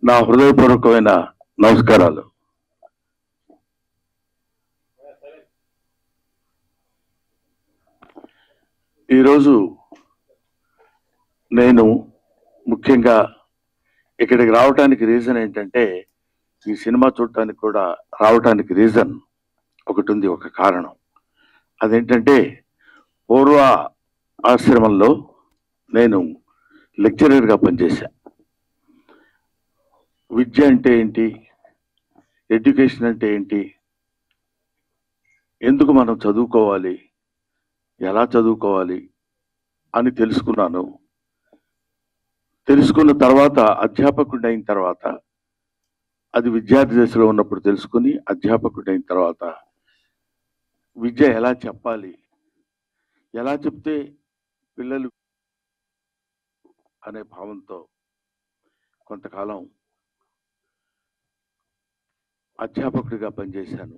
నా హృదయపూర్వకమైన నమస్కారాలు. ఈరోజు నేను ముఖ్యంగా ఇక్కడికి రావడానికి రీజన్ ఏంటంటే, ఈ సినిమా చూడటానికి కూడా రావడానికి రీజన్ ఒకటి ఉంది, ఒక కారణం. అదేంటంటే, పూర్వ ఆశ్రమంలో నేను లెక్చరర్గా పనిచేశాను. విద్య అంటే ఏంటి, ఎడ్యుకేషన్ అంటే ఏంటి, ఎందుకు మనం చదువుకోవాలి, ఎలా చదువుకోవాలి అని తెలుసుకున్నాను. తెలుసుకున్న తర్వాత అధ్యాపకుడు అయిన తర్వాత, అది విద్యార్థి దశలో ఉన్నప్పుడు తెలుసుకుని అధ్యాపకుడు అయిన తర్వాత విద్య ఎలా చెప్పాలి, ఎలా చెప్తే పిల్లలు అనే భావంతో కొంతకాలం అధ్యాపకుడిగా పనిచేశాను.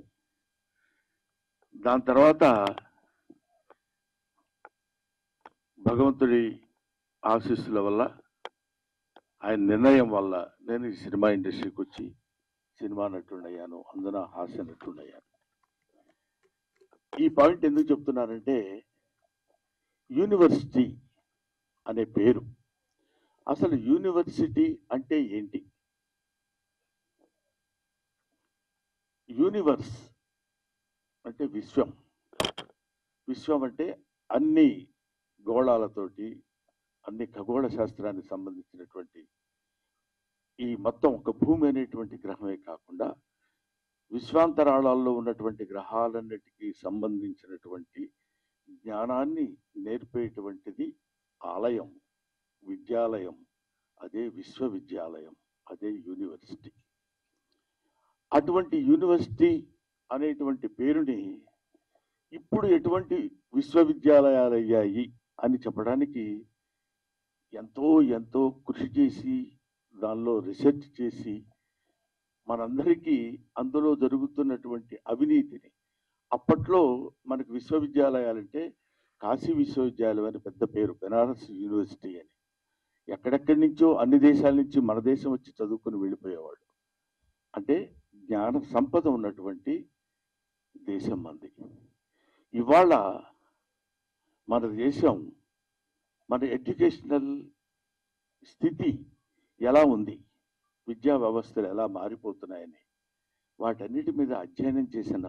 దాని తర్వాత భగవంతుడి ఆశీస్సుల వల్ల, ఆయన నిర్ణయం వల్ల నేను ఈ సినిమా ఇండస్ట్రీకి వచ్చి సినిమా నటుడయ్యాను, అందున హాస్య నటుడయ్యాను. ఈ పాయింట్ ఎందుకు చెప్తున్నానంటే, యూనివర్సిటీ అనే పేరు, అసలు యూనివర్సిటీ అంటే ఏంటి? యూనివర్స్ అంటే విశ్వం. విశ్వం అంటే అన్ని గోళాలతోటి, అన్ని ఖగోళ శాస్త్రానికి సంబంధించినటువంటి ఈ మొత్తం ఒక భూమి అనేటువంటి గ్రహమే కాకుండా విశ్వాంతరాళాల్లో ఉన్నటువంటి గ్రహాలన్నిటికీ సంబంధించినటువంటి జ్ఞానాన్ని నేర్పేటువంటిది ఆలయం, విద్యాలయం. అదే విశ్వవిద్యాలయం, అదే యూనివర్సిటీ. అటువంటి యూనివర్సిటీ అనేటువంటి పేరుని ఇప్పుడు ఎటువంటి విశ్వవిద్యాలయాలు అయ్యాయి అని చెప్పడానికి ఎంతో ఎంతో కృషి చేసి, దానిలో రీసెర్చ్ చేసి, మనందరికీ అందులో జరుగుతున్నటువంటి అవినీతిని, అప్పట్లో మనకు విశ్వవిద్యాలయాలంటే కాశీ విశ్వవిద్యాలయం అని పెద్ద పేరు, బెనారస్ యూనివర్సిటీ అని. ఎక్కడెక్కడి నుంచో అన్ని దేశాల నుంచి మన దేశం వచ్చి చదువుకుని వెళ్ళిపోయేవాడు. అంటే జ్ఞాన సంపద ఉన్నటువంటి దేశం మంది. ఇవాళ మన దేశం, మన ఎడ్యుకేషనల్ స్థితి ఎలా ఉంది, విద్యా వ్యవస్థలు ఎలా మారిపోతున్నాయని వాటన్నిటి మీద అధ్యయనం చేసిన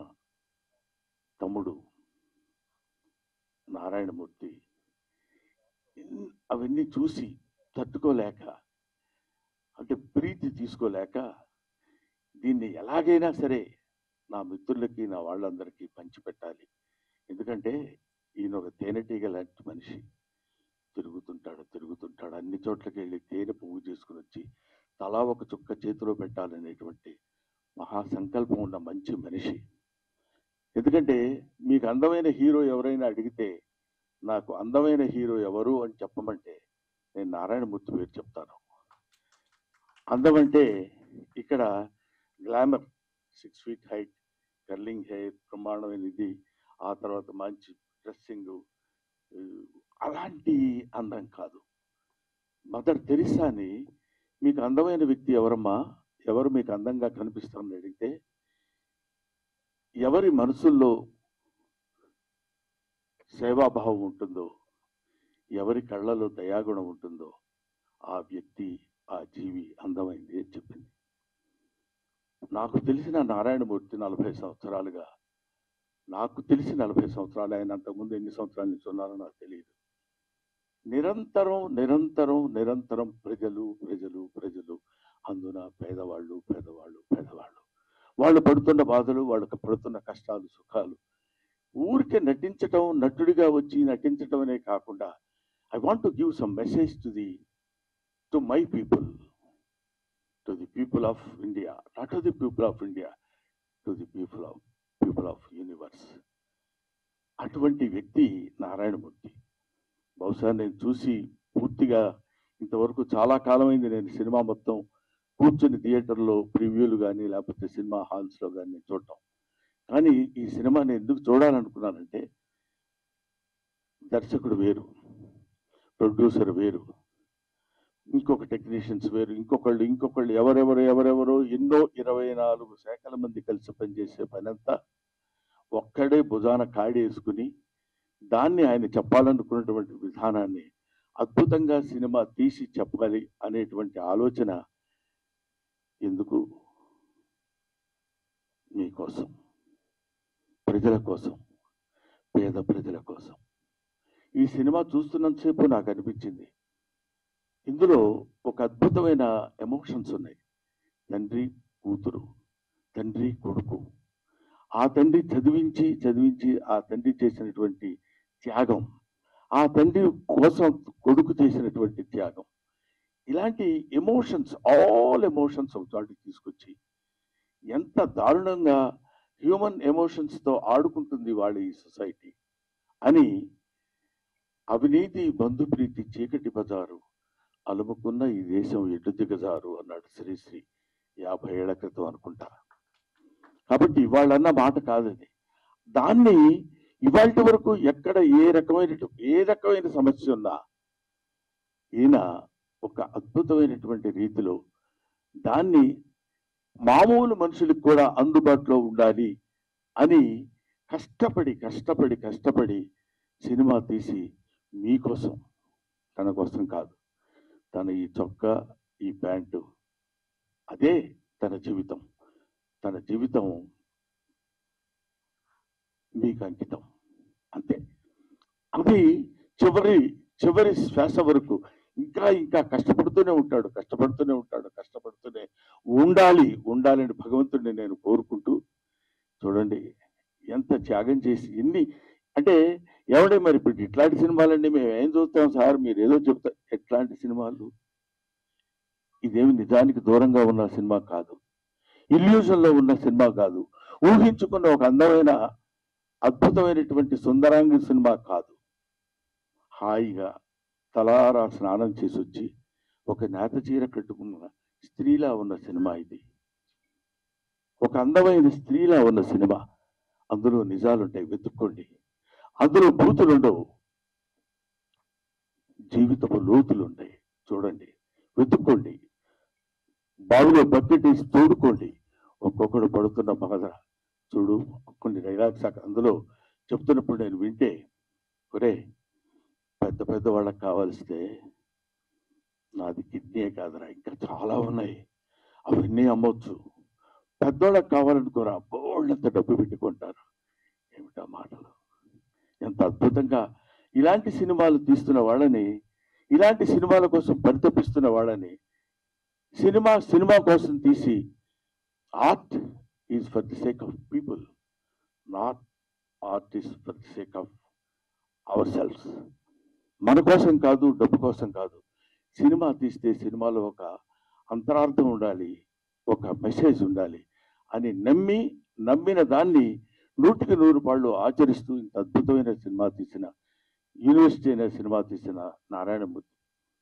తమ్ముడు నారాయణమూర్తి అవన్నీ చూసి తట్టుకోలేక, అంటే ప్రీతి తీసుకోలేక, దీన్ని ఎలాగైనా సరే నా మిత్రులకి, నా వాళ్ళందరికీ పంచిపెట్టాలి. ఎందుకంటే ఈయన ఒక తేనెటీగ లాంటి మనిషి. తిరుగుతుంటాడు అన్ని చోట్లకి వెళ్ళి తేనె పువ్వు చేసుకుని వచ్చి తలా ఒక చుక్క చేతిలో పెట్టాలనేటువంటి మహాసంకల్పం ఉన్న మంచి మనిషి. ఎందుకంటే మీకు అందమైన హీరో ఎవరైనా అడిగితే, నాకు అందమైన హీరో ఎవరు అని చెప్పమంటే నేను నారాయణమూర్తి పేరు చెప్తాను. అందం అంటే ఇక్కడ glamour, 6 feet height, curling hair, బ్రహ్మాండమైనది, ఆ తర్వాత మంచి డ్రెస్సింగ్, అలాంటి అందం కాదు. మదర్ తెరిసాని, మీకు అందమైన వ్యక్తి ఎవరమ్మా, ఎవరు మీకు అందంగా కనిపిస్తారని అడిగితే, ఎవరి మనసుల్లో సేవాభావం ఉంటుందో, ఎవరి కళ్ళలో దయాగుణం ఉంటుందో ఆ వ్యక్తి, ఆ జీవి అందమైంది అని చెప్పింది. నాకు తెలిసిన నారాయణమూర్తి 40 సంవత్సరాలుగా, నాకు తెలిసి 40 సంవత్సరాలు, ఆయన అంతకుముందు ఎన్ని సంవత్సరాల నుంచి ఉన్నారో నాకు తెలియదు. నిరంతరం నిరంతరం నిరంతరం ప్రజలు, అందున పేదవాళ్ళు, వాళ్ళు పడుతున్న బాధలు, వాళ్ళకి పడుతున్న కష్టాలు, సుఖాలు, ఊరికే నటించటం, నటుడిగా వచ్చి నటించటం అనే కాకుండా, I want to give some message to my people, to the people of India, not to the people of India, to the people of universe. అటువంటి వ్యక్తి నారాయణమూర్తి. బహుశా నేను చూసి పూర్తిగా ఇంతవరకు చాలా కాలమైంది నేను సినిమా మొత్తం కూర్చుని థియేటర్లో ప్రివ్యూలు కానీ లేకపోతే సినిమా హాల్స్లో కానీ నేను చూడటం. కానీ ఈ సినిమాని ఎందుకు చూడాలనుకున్నానంటే, దర్శకుడు వేరు, ప్రొడ్యూసర్ వేరు, ఇంకొక టెక్నీషియన్స్ వేరు, ఇంకొకళ్ళు ఎవరెవరో ఎన్నో 24 శాఖల మంది కలిసి పనిచేసే పనంతా ఒక్కడే భుజాన కాడేసుకుని దాన్ని ఆయన చెప్పాలనుకున్నటువంటి విధానాన్ని అద్భుతంగా సినిమా తీసి చెప్పాలి అనేటువంటి ఆలోచన ఎందుకు? మీకోసం, ప్రజల కోసం, పేద ప్రజల కోసం. ఈ సినిమా చూస్తున్నంతసేపు నాకు అనిపించింది, ఇందులో ఒక అద్భుతమైన ఎమోషన్స్ ఉన్నాయి. తండ్రి కూతురు, తండ్రి కొడుకు, ఆ తండ్రి చదివించి ఆ తండ్రి చేసినటువంటి త్యాగం, ఆ తండ్రి కోసం కొడుకు చేసినటువంటి త్యాగం, ఇలాంటి ఎమోషన్స్, ఆల్ ఎమోషన్స్ ఒక చోటికి తీసుకొచ్చి ఎంత దారుణంగా హ్యూమన్ ఎమోషన్స్తో ఆడుకుంటుంది వాళ్ళ ఈ సొసైటీ అని, అవినీతి బంధుప్రీతి చీకటి బజారు అలుముకున్న ఈ దేశం ఎటు దిగజారు అన్నాడు శ్రీశ్రీ 50 ఏళ్ల క్రితం అనుకుంటా. కాబట్టి ఇవాళన్న మాట కాదది. దాన్ని ఇవాళ వరకు ఎక్కడ ఏ రకమైన సమస్య ఉన్నా ఈయన ఒక అద్భుతమైనటువంటి రీతిలో దాన్ని మామూలు మనుషులకు కూడా అందుబాటులో ఉండాలి అని కష్టపడి సినిమా తీసి మీకోసం, తన కోసం కాదు, తన ఈ చొక్కా, ఈ ప్యాంటు, అదే తన జీవితం మీకు అంకితం, అంతే. అది చివరి శ్వాస వరకు ఇంకా కష్టపడుతూనే ఉండాలని భగవంతుడిని నేను కోరుకుంటూ, చూడండి ఎంత త్యాగం చేసి ఎన్ని అంటే, ఎవడే మరి ఇప్పుడు ఇట్లాంటి సినిమాలన్నీ మేము ఏం చూస్తాం సార్, మీరు ఏదో చెప్తారు. ఎట్లాంటి సినిమాలు? ఇదేమి నిజానికి దూరంగా ఉన్న సినిమా కాదు, ఇల్యూజన్లో ఉన్న సినిమా కాదు, ఊహించుకున్న ఒక అందమైన అద్భుతమైనటువంటి సుందరాంగి సినిమా కాదు. హాయిగా తలారా స్నానం చేసి వచ్చి ఒక నేత చీర కట్టుకున్న స్త్రీలా ఉన్న సినిమా ఇది, ఒక అందమైన స్త్రీలా ఉన్న సినిమా. అందులో నిజాలుంటాయి, వెతుక్కోండి. అందులో బూతులుండవు, జీవితపు లోతులుంటాయి. చూడండి, వెతుక్కోండి, బావిలో బకెట్ వేసి తోడుకోండి. ఒక్కొక్కడు పడుతున్న బాధ చూడు. కొన్ని డైలాగ్స్ అందులో చెప్తున్నప్పుడు నేను వింటే, ఒరే పెద్ద వాళ్ళకి కావాల్స్తే నాది కిడ్నీయే కాదురా, ఇంకా చాలా ఉన్నాయి, అవన్నీ అమ్మొచ్చు. పెద్దోళ్ళకి కావాలనుకోరా, బోళ్ళంత డబ్బు పెట్టుకుంటారు. ఏమిటా మాటలు! ఎంత అద్భుతంగా ఇలాంటి సినిమాలు తీస్తున్న వాళ్ళని, ఇలాంటి సినిమాల కోసం పరితపిస్తున్న వాళ్ళని, సినిమా కోసం తీసి, art is for the sake of people, not art is for the sake of our selves. మన కోసం కాదు, డబ్బు కోసం కాదు. సినిమా తీస్తే సినిమాలో ఒక అంతరార్థం ఉండాలి, ఒక మెసేజ్ ఉండాలి అని నమ్మిన దాన్ని 100కి 100 పాళ్ళు ఆచరిస్తూ ఇంత అద్భుతమైన సినిమా తీసిన, యూనివర్సిటీ అనే సినిమా తీసిన నారాయణమూర్తి.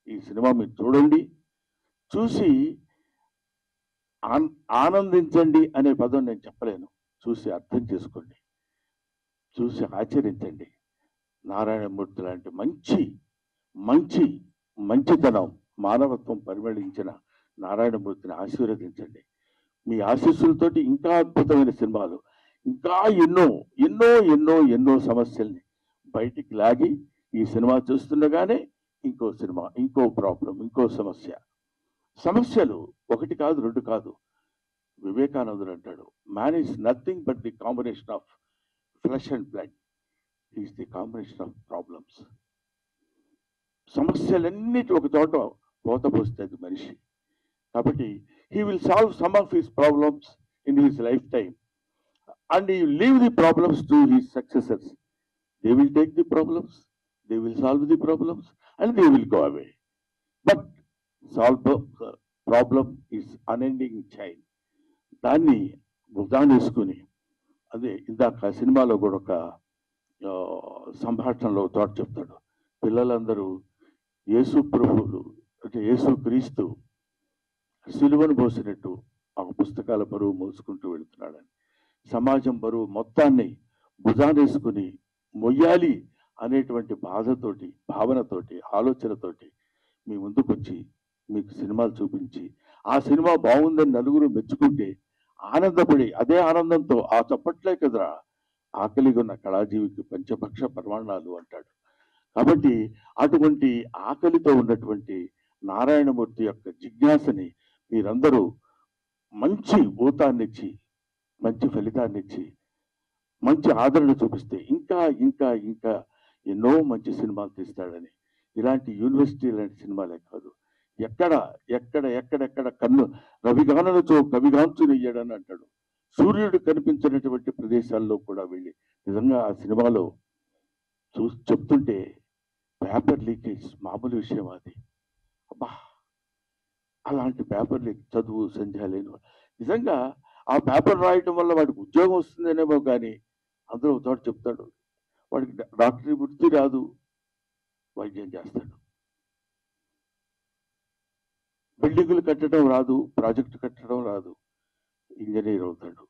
ఈ సినిమా మీరు చూడండి, చూసి ఆనందించండి అనే పదం నేను చెప్పలేను. చూసి అర్థం చేసుకోండి, చూసి ఆచరించండి. నారాయణమూర్తి లాంటి మంచితనం, మానవత్వం పరిమళించిన నారాయణమూర్తిని ఆశీర్వదించండి. మీ ఆశీస్సులతోటి ఇంకా అద్భుతమైన సినిమాలు, ఇంకా ఎన్నో సమస్యల్ని బయటికి లాగి, ఈ సినిమా చూస్తుండగానే ఇంకో సినిమా, ఇంకో ప్రాబ్లం, ఇంకో సమస్యలు 1 కాదు 2 కాదు. వివేకానందుడు అంటాడు, man is nothing but the combination of flesh and blood, is the combination of problems. సమస్యలన్నిటి ఒక చోట పోతపోస్తుంది మనిషి. కాబట్టి he will solve some of his problems in his lifetime and he will leave the problems to his successors. They will take the problems, they will solve the problems and they will go away. But problem is unending chain. దాన్ని భుజాన్ని వేసుకుని, అదే ఇందాక సినిమాలో కూడా ఒక సంభాషణలో చోట చెప్తాడు, పిల్లలందరూ యేసు ప్రభువులు అంటే యేసు క్రీస్తు సిలువను మోసినట్టు ఆ పుస్తకాల బరువు మోసుకుంటూ వెళుతున్నాడని, సమాజం బరువు మొత్తాన్ని భుజానేసుకుని మొయ్యాలి అనేటువంటి బాధతోటి, భావనతోటి, ఆలోచనతోటి మీ ముందుకొచ్చి మీకు సినిమాలు చూపించి ఆ సినిమా బాగుందని నలుగురు మెచ్చుకుంటే ఆనందపడి అదే ఆనందంతో ఆ చప్పట్లే కదరా ఆకలిగా ఉన్న కళాజీవికి పంచపక్ష పరమాణాలు అంటాడు. కాబట్టి అటువంటి ఆకలితో ఉన్నటువంటి నారాయణమూర్తి యొక్క జిజ్ఞాసని మీరందరూ మంచి ఊతాన్నిచ్చి మంచి ఫలితాన్నిచ్చి మంచి ఆదరణ చూపిస్తే ఇంకా ఇంకా ఇంకా ఎన్నో మంచి సినిమాలు తీస్తాడని, ఇలాంటి యూనివర్సిటీ లాంటి సినిమాలే కాదు, ఎక్కడ ఎక్కడ ఎక్కడెక్కడ కన్ను రవిగానలతో కవిగాంచునయ్యాడని అంటాడు. సూర్యుడు కనిపించినటువంటి ప్రదేశాల్లో కూడా వెళ్ళి నిజంగా ఆ సినిమాలో చెప్తుంటే పేపర్ లీకేజ్ మామూలు విషయం అది. అబ్బా, అలాంటి పేపర్ లీక్ చదువు సంధ్య లేని నిజంగా ఆ పేపర్ రాయటం వల్ల వాడికి ఉద్యోగం వస్తుందనేమో కానీ అందులో ఒక చోట చెప్తాడు వాడికి డాక్టరీ వృత్తి రాదు, వైద్యం చేస్తాడు. బిల్డింగులు కట్టడం రాదు, ప్రాజెక్టు కట్టడం రాదు, ఇంజనీర్ అవుతాడు.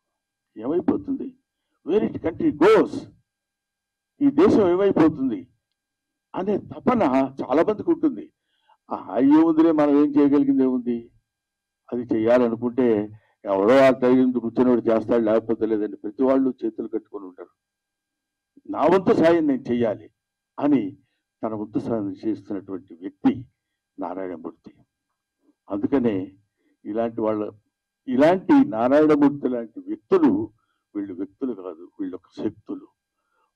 ఏమైపోతుంది? వేర్ ఇట్ కంట్రీ గోస్, ఈ దేశం ఏమైపోతుంది అనే తపన చాలా మందికి ఉంటుంది. ఏముందిలే, మనం ఏం చేయగలిగింది ఏముంది, అది చేయాలనుకుంటే ఎవడో ఆ టైం కూర్చొని చేస్తాడు, లేకపోతే లేదండి. ప్రతి వాళ్ళు చేతులు కట్టుకొని ఉంటారు. నా వంతు సాయం నేను చెయ్యాలి అని తన వంతు సాయం చేస్తున్నటువంటి వ్యక్తి నారాయణమూర్తి. అందుకనే ఇలాంటి నారాయణమూర్తి లాంటి వ్యక్తులు, వీళ్ళు వ్యక్తులు కాదు, వీళ్ళు ఒక శక్తులు.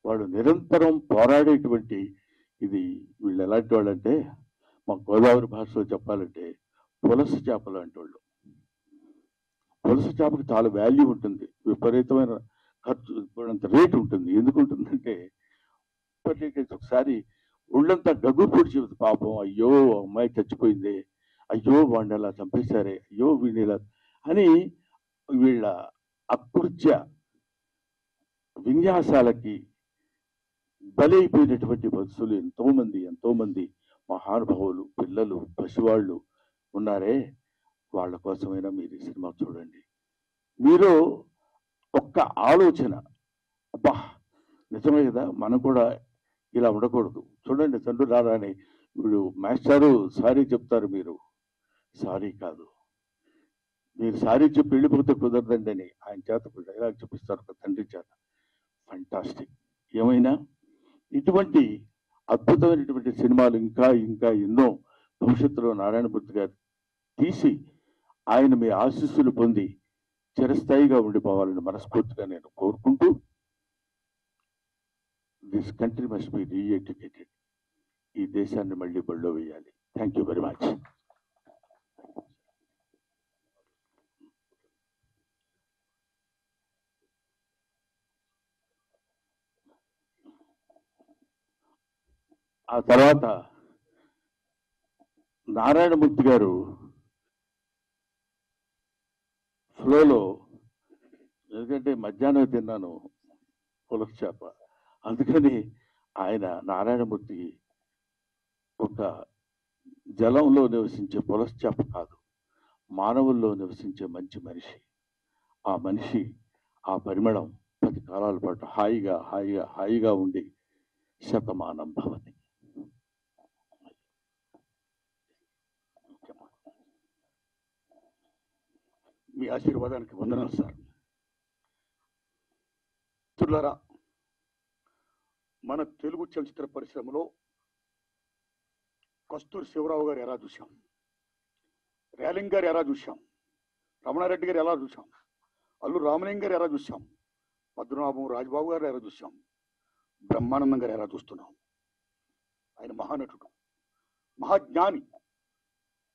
వాళ్ళు నిరంతరం పోరాడేటువంటి ఇది. వీళ్ళు ఎలాంటి వాళ్ళు అంటే, మా గోదావరి భాషలో చెప్పాలంటే పులస చేపలు అంటే వాళ్ళు. పులస చేపకు చాలా వాల్యూ ఉంటుంది, విపరీతమైన ఖర్చు, అంత రేటు ఉంటుంది. ఎందుకు ఉంటుందంటే ఒకసారి ఒళ్ళంతా గగురు పొడిచి పాపం, అయ్యో అమ్మాయి చచ్చిపోయింది, అయ్యో వాడిని అలా చంపేశారే, అయ్యో వీడిని ఇలా అని వీళ్ళ అకృత్య విన్యాసాలకి బలైపోయినటువంటి వత్సులు ఎంతో మంది మహానుభావులు, పిల్లలు, పసివాళ్ళు ఉన్నారే. వాళ్ళ కోసమైనా మీరు ఈ సినిమా చూడండి. మీరు ఒక్క ఆలోచన, అబ్బా నిజమే కదా, మనం కూడా ఇలా ఉండకూడదు. చూడండి, తండ్రి రారాని వీడు మాస్టారు సారీ చెప్తారు, మీరు సారీ కాదు, మీరు సారీ చెప్పి వెళ్ళిపోతే కుదరదండి అని ఆయన చేత డైలాగ్ చెప్పిస్తారు ఒక తండ్రి చేత. ఫంటాస్టిక్. ఏమైనా ఇటువంటి అద్భుతమైనటువంటి సినిమాలు ఇంకా ఇంకా ఎన్నో భవిష్యత్తులో నారాయణమూర్తి గారు తీసి ఆయన మీ ఆశీస్సులు పొంది చిరస్థాయిగా ఉండిపోవాలని మనస్ఫూర్తిగా నేను కోరుకుంటూ, దిస్ కంట్రీ మస్ట్ బి రీఎడ్యుకేటెడ్. ఈ దేశాన్ని మళ్ళీ బళ్ళో వేయాలి. Thank you very much. ఆ తర్వాత నారాయణమూర్తి గారు ఫ్లోలో, ఎందుకంటే మధ్యాహ్నం తిన్నాను పులస చేప, అందుకని ఆయన నారాయణమూర్తి ఒక జలంలో నివసించే పులస చేప కాదు, మానవుల్లో నివసించే మంచి మనిషి. ఆ మనిషి, ఆ పరిమళం 10 కాలాల పాటు హాయిగా హాయిగా హాయిగా ఉండి శతమానం భవతి. మీ ఆశీర్వాదానికి వందనాలు సార్. మిత్రులారా, మన తెలుగు చలచిత్ర పరిశ్రమలో కస్తూరి శివరావు గారు ఎలా చూశాం, రేలింగ్ గారు ఎలా చూశాం, రమణారెడ్డి గారు ఎలా చూశాం, అల్లు రామలింగ గారు ఎలా చూశాం, పద్మనాభం రాజబాబు గారు ఎలా చూశాం, బ్రహ్మానందం గారు ఎలా చూస్తున్నాం. ఆయన మహానటుడు, మహాజ్ఞాని,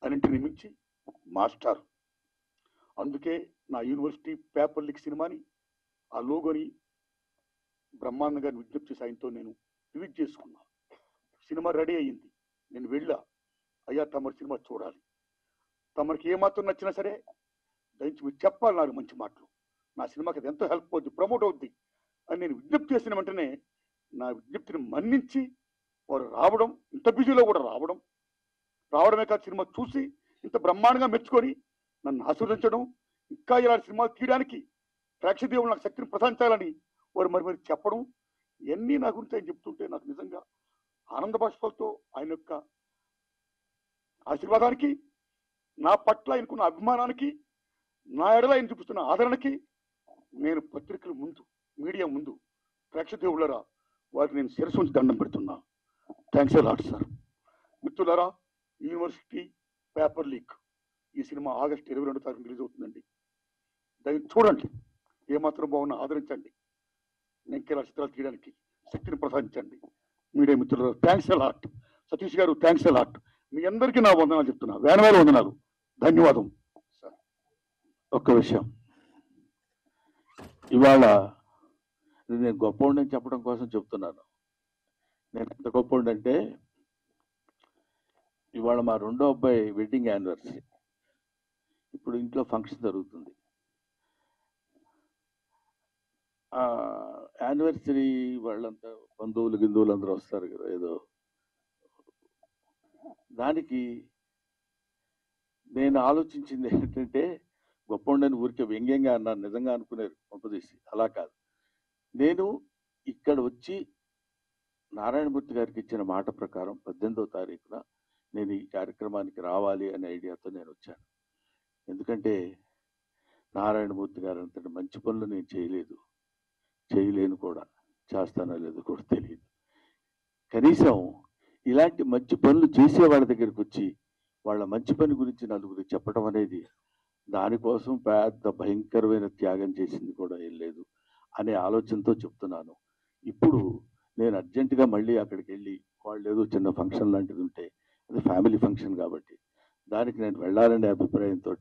అన్నింటిని మించి మాస్టర్. అందుకే నా యూనివర్సిటీ పేపర్ లీక్ సినిమాని, ఆ లోగోని బ్రహ్మానంద గారిని విజ్ఞప్తి చేసి ఆయనతో నేను రిలీజ్ చేసుకున్నా. సినిమా రెడీ అయ్యింది, నేను వెళ్ళా, అయ్యా తమరి సినిమా చూడాలి, తమరికి ఏమాత్రం నచ్చినా సరే దయచి మీరు చెప్పాలి నాకు మంచి మాటలు, నా సినిమాకి అది ఎంతో హెల్ప్ అవుద్ది, ప్రమోట్ అవుద్ది అని నేను విజ్ఞప్తి చేసిన వెంటనే నా విజ్ఞప్తిని మన్నించి వారు రావడం, ఇంత బిజీలో కూడా రావడమే కాదు, సినిమా చూసి ఇంత బ్రహ్మాండంగా మెచ్చుకొని నన్ను ఆశీర్వదించడం, ఇంకా ఇలాంటి సినిమాలు తీయడానికి ప్రేక్షదేవులు నాకు శక్తిని ప్రసాదించాలని వారు మరి చెప్పడం, ఇవన్నీ నా గురించి ఆయన చెప్తుంటే నాకు నిజంగా ఆనంద బాష్పాలతో ఆయన యొక్క ఆశీర్వాదానికి నా పట్ల ఆయనకున్న అభిమానానికి, నా ఎడల ఆయన చూపిస్తున్న ఆదరణకి నేను పత్రికల ముందు, మీడియా ముందు, ప్రేక్షకులారా వారికి నేను శిరస్సు ఉంచి దండం పెడుతున్నా. Thanks a lot sir. మిత్రులారా, యూనివర్సిటీ పేపర్ లీక్ ఈ సినిమా ఆగస్టు 22వ తారీఖు రిలీజ్ అవుతుందండి. దాన్ని చూడండి, ఏమాత్రం బాగున్నా ఆదరించండి. నేను ఇంకెలా చిత్రాలు తీయడానికి శక్తిని ప్రసాదించండి. మీడియా మిత్రులు థ్యాంక్స్ ఎ లాట్. సతీష్ గారు థ్యాంక్స్ ఎ లాట్. మీ అందరికీ నా వందనాలు చెప్తున్నా, వేనవేల వందనాలు, ధన్యవాదం సార్. ఒక్క విషయం, ఇవాళ నేను గొప్పవాడిని చెప్పడం కోసం చెప్తున్నాను. నేను ఎంత గొప్పవాడిని అంటే, ఇవాళ మా రెండో అబ్బాయి వెడ్డింగ్ యానివర్సరీ. ఇప్పుడు ఇంట్లో ఫంక్షన్ జరుగుతుంది. యానివర్సరీ వాళ్ళంతా బంధువులు అందరూ వస్తారు కదా, ఏదో దానికి నేను ఆలోచించింది ఏంటంటే, గొప్పవాడిని ఊరికే వ్యంగ్యంగా అన్నాను, నిజంగా అనుకునేది పంపదీసి. అలా కాదు, నేను ఇక్కడ వచ్చి నారాయణమూర్తి గారికి ఇచ్చిన మాట ప్రకారం 18వ తారీఖున నేను ఈ కార్యక్రమానికి రావాలి అనే ఐడియాతో నేను వచ్చాను. ఎందుకంటే నారాయణమూర్తి గారు అంతటి మంచి పనులు నేను చేయలేను కూడా, చేస్తానో లేదో కూడా తెలియదు. కనీసం ఇలాంటి మంచి పనులు చేసే వాళ్ళ దగ్గరికి వచ్చి వాళ్ళ మంచి పని గురించి నలుగురు చెప్పడం అనేది, దానికోసం పెద్ద భయంకరమైన త్యాగం చేసింది కూడా ఏం లేదు అనే ఆలోచనతో చెప్తున్నాను. ఇప్పుడు నేను అర్జెంటుగా మళ్ళీ అక్కడికి వెళ్ళి, వాళ్ళు ఏదో చిన్న ఫంక్షన్ లాంటిది ఉంటే, అది ఫ్యామిలీ ఫంక్షన్ కాబట్టి దానికి నేను వెళ్ళాలనే అభిప్రాయంతో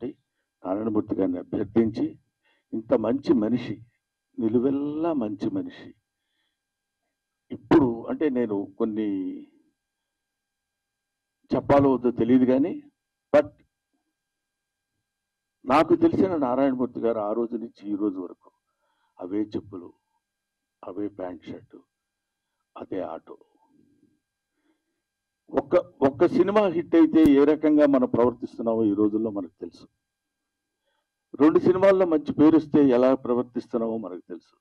నారాయణమూర్తి గారిని అభ్యర్థించి, ఇంత మంచి మనిషి, నిలువెల్లా మంచి మనిషి, ఇప్పుడు అంటే నేను కొన్ని చెప్పాలో వద్దో తెలియదు కానీ, బట్ నాకు తెలిసిన నారాయణమూర్తి గారు ఆ రోజు నుంచి ఈ రోజు వరకు అవే చెప్పులు, అవే ప్యాంట్ షర్టు, అదే ఆటో. ఒక్క సినిమా హిట్ అయితే ఏ రకంగా మనం ప్రవర్తిస్తున్నామో ఈ రోజుల్లో మనకు తెలుసు. 2 సినిమాల్లో మంచి పేరు వస్తే ఎలా ప్రవర్తిస్తున్నామో మనకు తెలుసు.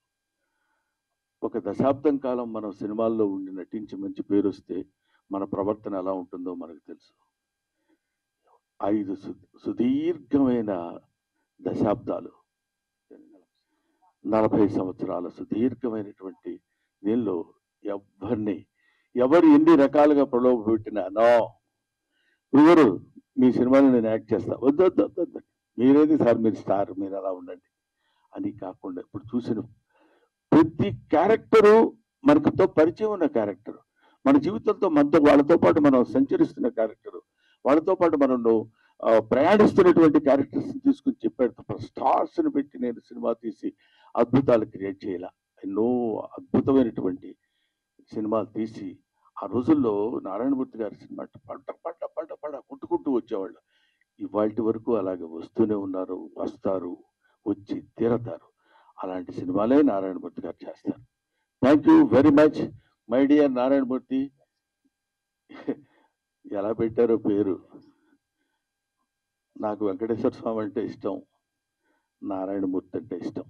ఒక దశాబ్దం కాలం మనం సినిమాల్లో ఉండి నటించి మంచి పేరు వస్తే మన ప్రవర్తన ఎలా ఉంటుందో మనకు తెలుసు. 5 సుదీర్ఘమైన దశాబ్దాలు, 40 సంవత్సరాల సుదీర్ఘమైనటువంటి దీనిలో ఎవరు ఎన్ని రకాలుగా ప్రలోభ పెట్టినా, నో ఎవరు మీ సినిమాలో నేను యాక్ట్ చేస్తా, వద్దు మీరేది సార్, మీరు స్టార్, మీరు అలా ఉండండి అని కాకుండా, ఇప్పుడు చూసిన ప్రతి క్యారెక్టరు మనకుతో పరిచయం ఉన్న క్యారెక్టర్, మన జీవితంతో వాళ్ళతో పాటు మనం సంచరిస్తున్న క్యారెక్టరు, వాళ్ళతో పాటు మనం ప్రయాణిస్తున్నటువంటి క్యారెక్టర్స్ తీసుకుని చెప్పాడు. స్టార్స్ని పెట్టి నేను సినిమా తీసి అద్భుతాలు క్రియేట్ చేయాల, ఎన్నో అద్భుతమైనటువంటి సినిమాలు తీసి ఆ రోజుల్లో నారాయణమూర్తి గారి సినిమా పడ్డ కొట్టుకుంటూ వచ్చేవాళ్ళు. ఇవాళ వరకు అలాగే వస్తూనే ఉన్నారు, వస్తారు, వచ్చి తీరతారు. అలాంటి సినిమాలే నారాయణమూర్తి గారు చేస్తారు. Thank you very much my dear Narayanamurthy. ఎలా పెట్టారో పేరు, నాకు వెంకటేశ్వర స్వామి అంటే ఇష్టం, నారాయణమూర్తి అంటే ఇష్టం.